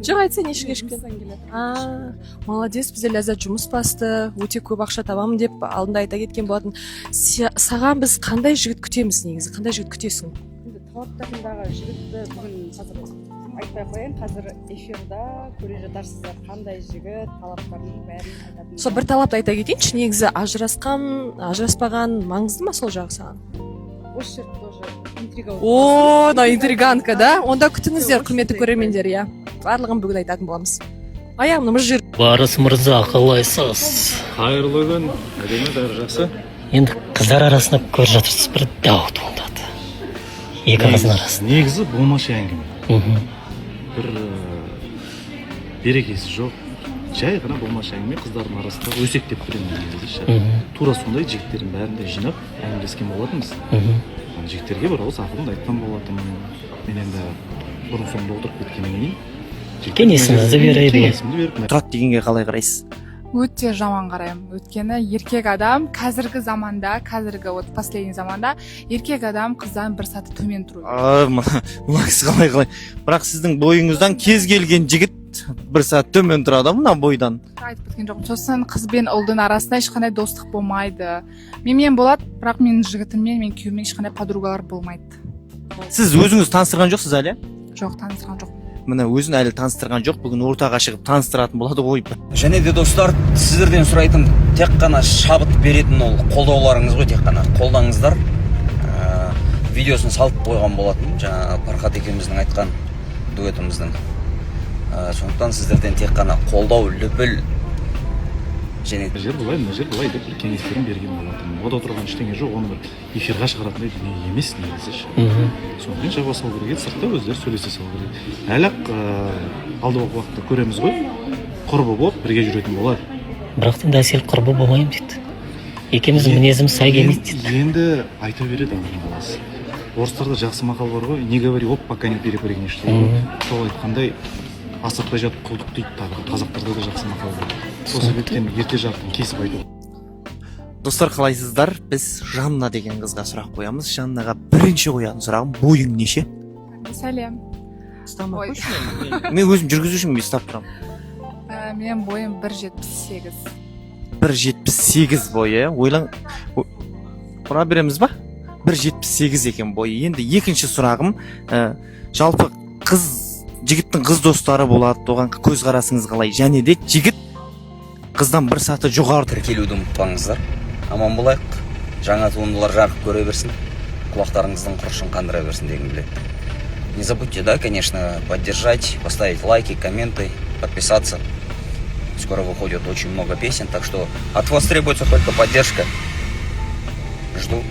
Жоқ, айтсаң неше кешкен? Молодец, бізде ләззат жұмыс басты, өте көп ақша табамын деп алдында айта кеткен болатын. Саған біз қандай жігіт күтеміз негізі? Қандай жігіт күтесің? Енді талаптарындағы жігітті бүгін қазір айтпай қояйын, қазір эфирда көре жатарсыздар қандай жігіт талаптарының бәрін айтатын. Сол бір талапты айта кетейінші, негізі ажыраспаған маңызды ма сол жағы саған? Осы жер тоже интрига. О, интриганка, да? Онда күтіңіздер, құрметті көрермендер, иә. Барлығын бүгін айтатын боламыз. Аяғымыз жер. Барыс мырза, қалайсыз? Қайырлы күн, әдемі, бәрі жақсы. Енді қыздар арасында көріп жатырсыз, бір дау туындады. Екі қыздың арасында. Негізі болмашы әңгіме. Бір берекесі жоқ. Жай ғана болмашы әңгіме қыздардың арасында өсектеп тұремін негізі. Тура сондай жігіттердің бәрін де жинап әңгімелескен болатынбыз. Жігіттерге бір ауыз ақылымды айтқан болатынмын. Мен енді бұрын соңды отырып кеткеннен кейін Кеңесіңізді берейін. Тұрат дегенге қалай қарайсыз? Өте жаман қараймын. Өйткені еркек адам қазіргі заманда, вот последний заманда еркек адам қыздан бір саты төмен тұру. Мына кісі қалай. Бірақ сіздің бойыңыздан кез келген жігіт бір саты төмен тұрады мына бойдан. Айтып кеткен жоқпын. Сосын қыз бен ұлдың арасында ешқандай достық болмайды. Менімен болады, бірақ менің жігітіммен, мен күйеуіммен ешқандай подругалар болмайды. Сіз өзіңіз таныстырған жоқсыз әлі? Жоқ, таныстырған жоқ. Міне өзін әлі таныстырған жоқ. Бүгін ортаға шығып таныстыратын болады ғой. Және де достар, сіздерден сұрайтын тек қана шабыт беретін ол қолдауларыңыз ғой, тек қана қолдаңыздар. Видеосын салып қойған болатын, жаңа Пархат екеуміздің айтқан дуэтіміздің. Сондықтан сіздерден тек қана қолдау, лүпіл және жер былай, мына жер былай деп бір кеңестерін берген болатын. Ода тұрған ештеңе жоқ, оны бір эфирға шығаратындай дүние емес негізі. Сонымен жаба салу керек еді, сыртта өздері сөйлесе салу керек. Әлі-ақ алдағы уақытта көреміз ғой, құрбы болып бірге жүретін болады. Бірақ та әсел құрбы болмаймын дейді. Екеуміздің мінезіміз сай келмейді дейді. Енді айта береді адамның баласы. Орыстарда жақсы мақал бар ғой, не говори оп, пока не перепрыгнешь. Сол айтқандай асықпай жатып құлдық дейді, тағы қазақтарда да жақсы мақал бар. Сол себептен ерте жартын кесіп айту. Достар, қалайсыздар? Біз Жанна деген қызға сұрақ қоямыз. Жаннаға бірінші қоятын сұрағым, бойың неше? Сәлем. Мен өзім жүргізушімін, мен ұстап тұрамын. Менің бойым 1,78. 1,78 бойы. Ойлаң, құра береміз ба? 1,78 екен бойы. Енді екінші сұрағым, жалпы жігіттің қыз достары болады, оған көзқарасыңыз қалай? Және де жігіт қыздан бір саты жоғары. тіркелуді ұмытпаңыздар. Аман болайық. Жаңа туындылар жарық көре берсін. Құлақтарыңыздың құрышын қандыра берсін дегім келеді. Не забудьте, да, конечно, поддержать, поставить лайки, комменты, подписаться. Скоро выходит очень много песен, так что от вас требуется только поддержка. Жду.